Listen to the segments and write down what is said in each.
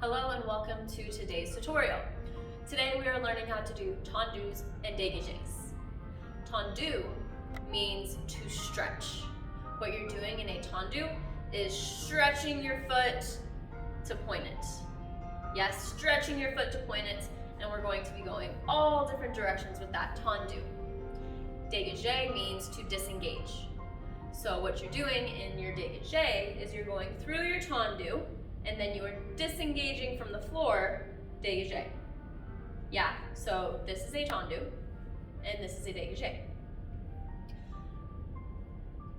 Hello and welcome to today's tutorial. Today we are learning how to do tendus and dégages. Tendu means to stretch. What you're doing in a tendu is stretching your foot to point it. Yes, stretching your foot to point it, and we're going to be going all different directions with that tendu. Degage means to disengage. So what you're doing in your degage is you're going through your tendu, and then you are disengaging from the floor, degage. Yeah, so this is a tendu, and this is a degage.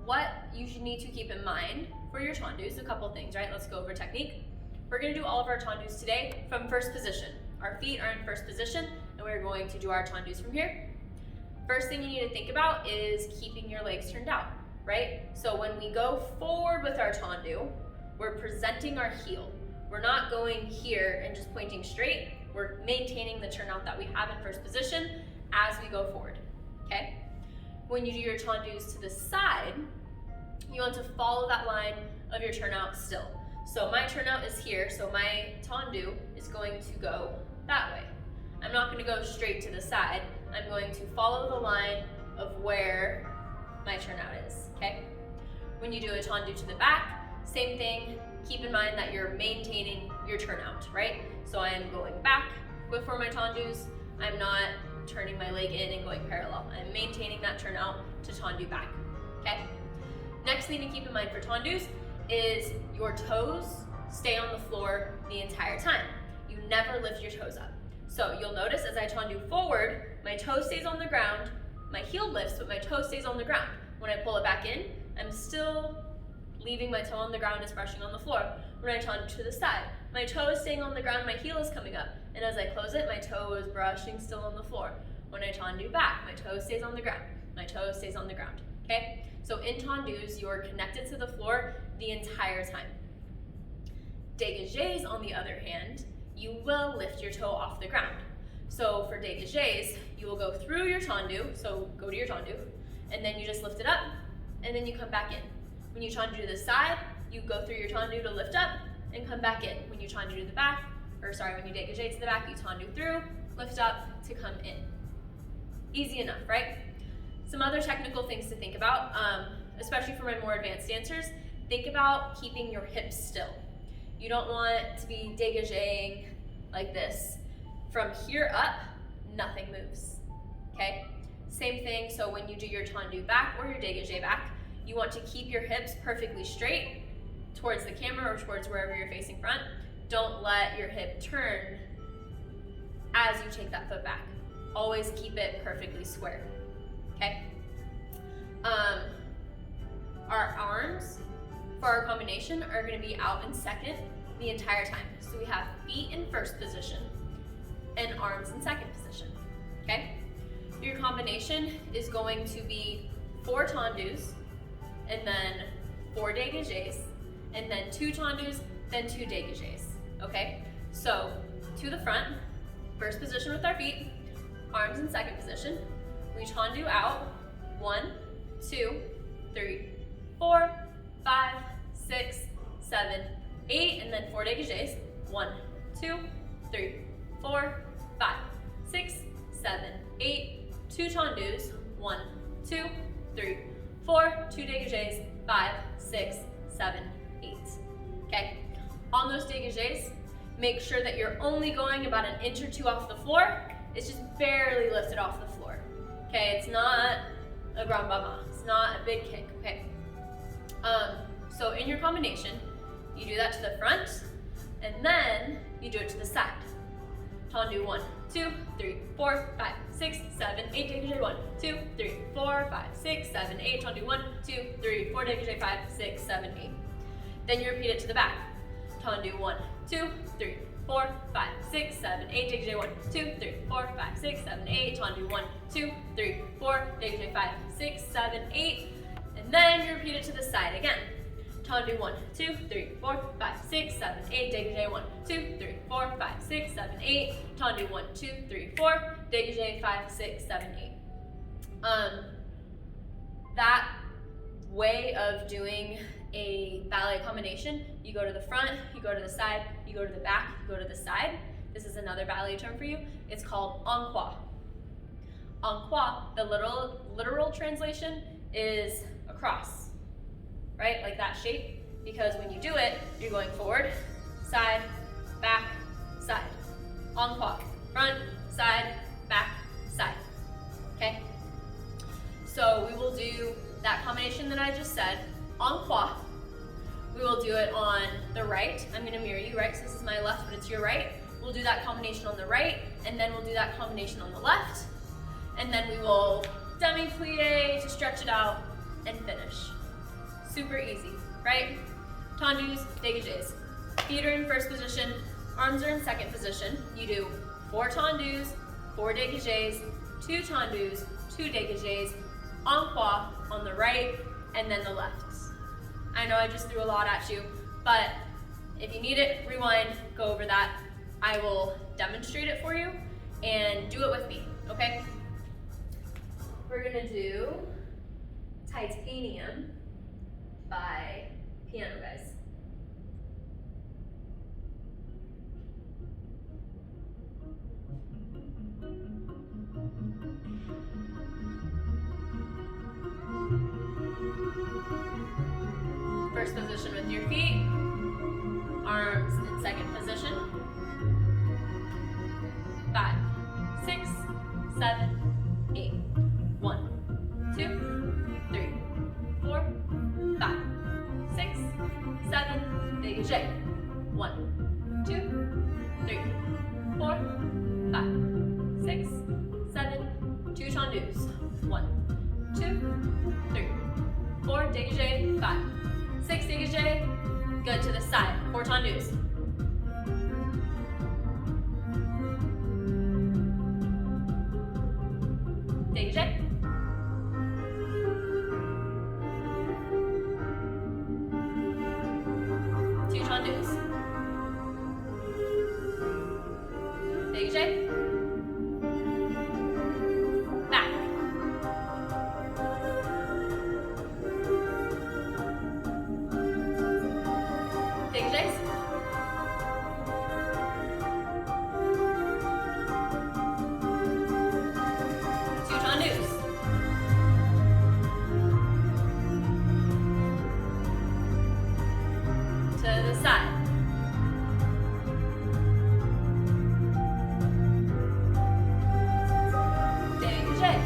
What you should need to keep in mind for your tendus, a couple things, right? Let's go over technique. We're gonna do all of our tendus today from first position. Our feet are in first position, and we're going to do our tendus from here. First thing you need to think about is keeping your legs turned out, right? So when we go forward with our tendu, we're presenting our heel. We're not going here and just pointing straight. We're maintaining the turnout that we have in first position as we go forward, okay? When you do your tendus to the side, you want to follow that line of your turnout still. So my turnout is here, so my tendu is going to go that way. I'm not gonna go straight to the side. I'm going to follow the line of where my turnout is, okay? When you do a tendu to the back, same thing, keep in mind that you're maintaining your turnout, right? So I am going back before my tendus. I'm not turning my leg in and going parallel. I'm maintaining that turnout to tendu back, okay? Next thing to keep in mind for tendus is your toes stay on the floor the entire time. You never lift your toes up. So you'll notice as I tendu forward, my toe stays on the ground, my heel lifts, but my toe stays on the ground. When I pull it back in, I'm still leaving my toe on the ground, is brushing on the floor. When I tendu to the side, my toe is staying on the ground, my heel is coming up. And as I close it, my toe is brushing still on the floor. When I tendu back, my toe stays on the ground, my toe stays on the ground, okay? So in tendus, you're connected to the floor the entire time. Dégages, on the other hand, you will lift your toe off the ground. So for dégages, you will go through your tendu, so go to your tendu, and then you just lift it up, and then you come back in. When you tendu to the side, you go through your tendu to lift up and come back in. When you tendu to the back, when you degage to the back, you tendu through, lift up to come in. Easy enough, right? Some other technical things to think about, especially for my more advanced dancers, think about keeping your hips still. You don't want to be degaging like this. From here up, nothing moves, okay? Same thing, so when you do your tendu back or your degage back, you want to keep your hips perfectly straight towards the camera or towards wherever you're facing front. Don't let your hip turn as you take that foot back. Always keep it perfectly square, okay? Our arms for our combination are gonna be out in second the entire time. So we have feet in first position and arms in second position, okay? Your combination is going to be 4 tendus, and then 4 dégages, and then 2 tendus, then 2 dégages, okay? So, to the front, first position with our feet, arms in second position. We tendu out, 1, 2, 3, 4, 5, 6, 7, 8, and then 4 dégages. 1, 2, 3, 4, 5, 6, 7, 8, 2 tendus, 1, 2, 3, 4, 2 dégages, 5, 6, 7, 8. Okay? On those dégages, make sure that you're only going about an inch or 2 off the floor. It's just barely lifted off the floor. Okay? It's not a grand bama. It's not a big kick. Okay? So in your combination, you do that to the front, and then you do it to the side. Tendu 1, 2, 3, 4, 5, 6, 7, 8, degage 1, 2, 3, 4, 5, 6, 7, 8, tendu 1, 2, 3, 4, degage 5, 6, 7, 8. Then you repeat it to the back. Tendu 1, 2, 3, 4, 5, 6, 7, 8, degage 1, 2, 3, 4, 5, 6, 7, 8, tendu 1, 2, 3, 4, degage 5, 6, 7, 8. And then you repeat it to the side again. Tendu 1, 2, 3, 4, 5, 6, 7, 8, degage 1, 2, 3, 4, 5, 6, 7, 8, tendu 1, 2, 3, 4, degage 5, 6, 7, 8. That way of doing a ballet combination, you go to the front, you go to the side, you go to the back, you go to the side. This is another ballet term for you. It's called en croix. En croix, the literal translation is across, right? Like that shape, because when you do it, you're going forward, side, back, side. En croix, front, side, back, side, okay? So we will do that combination that I just said, en croix. We will do it on the right. I'm gonna mirror you, right? So this is my left, but it's your right. We'll do that combination on the right, and then we'll do that combination on the left. And then we will demi-plie to stretch it out and finish. Super easy, right? Tendus, dégages. Feet are in first position, arms are in second position. You do 4 tendus, 4 dégages, 2 tendus, 2 dégages, en croix on the right, and then the left. I know I just threw a lot at you, but if you need it, rewind, go over that. I will demonstrate it for you and do it with me, okay? We're gonna do Titanium by Piano Guys. First position with your feet, arms in second position. 5, 6, 7, 8. 1, 2, 3, 4, 5, 6, 7, dégagé. 1, 2, 3, 4, 5, 6, 7, 2 tendus. 1, 2, 3, 4, dégagé, 5, 6, dégagé. Good, to the side, 4 tendus. Dégagé. 2 tendus. Dégagé. Back. Dégagés. 2 tendus. To the side. Dégagés.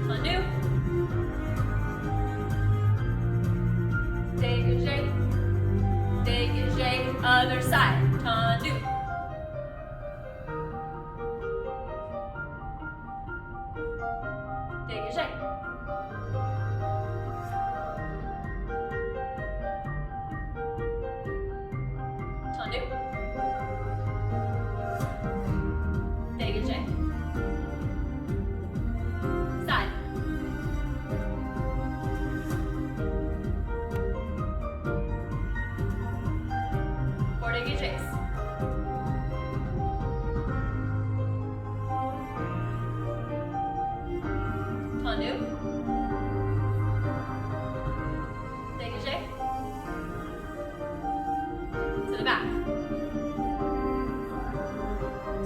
Tendu. Dégagé. Dégagé. Other side. Tendu. Dégagé. Tendu. Dégagé. Side. Four dégages. Tendu. Dégagé. To the back.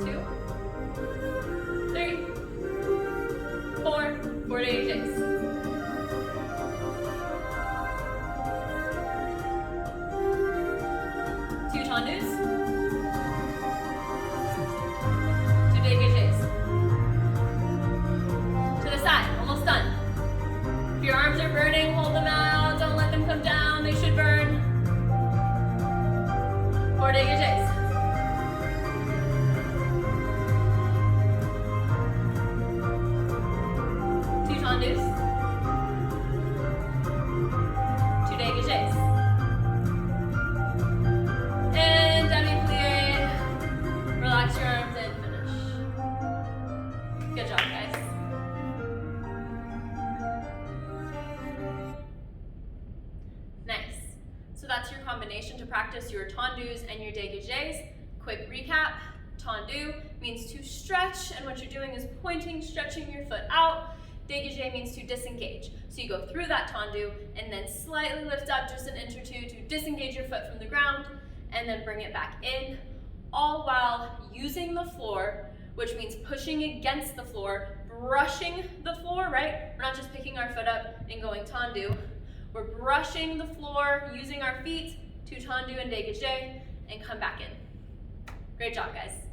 2, 3, 4, 4 dégages. Two tendus. 2 dégages. To the side, almost done. If your arms are burning, hold them out, don't let them come down, they should burn. 4 dégages. Two tendus. 2 dégages. And demi-plie. Relax your arms and finish. Good job, guys. Nice. So that's your combination to practice your tendus and your dégages. Quick recap. Tendu, means to stretch, and what you're doing is pointing, stretching your foot out. Degage means to disengage. So you go through that tendu and then slightly lift up just an inch or two to disengage your foot from the ground and then bring it back in, all while using the floor, which means pushing against the floor, brushing the floor, right? We're not just picking our foot up and going tendu. We're brushing the floor, using our feet to tendu and degage and come back in. Great job, guys.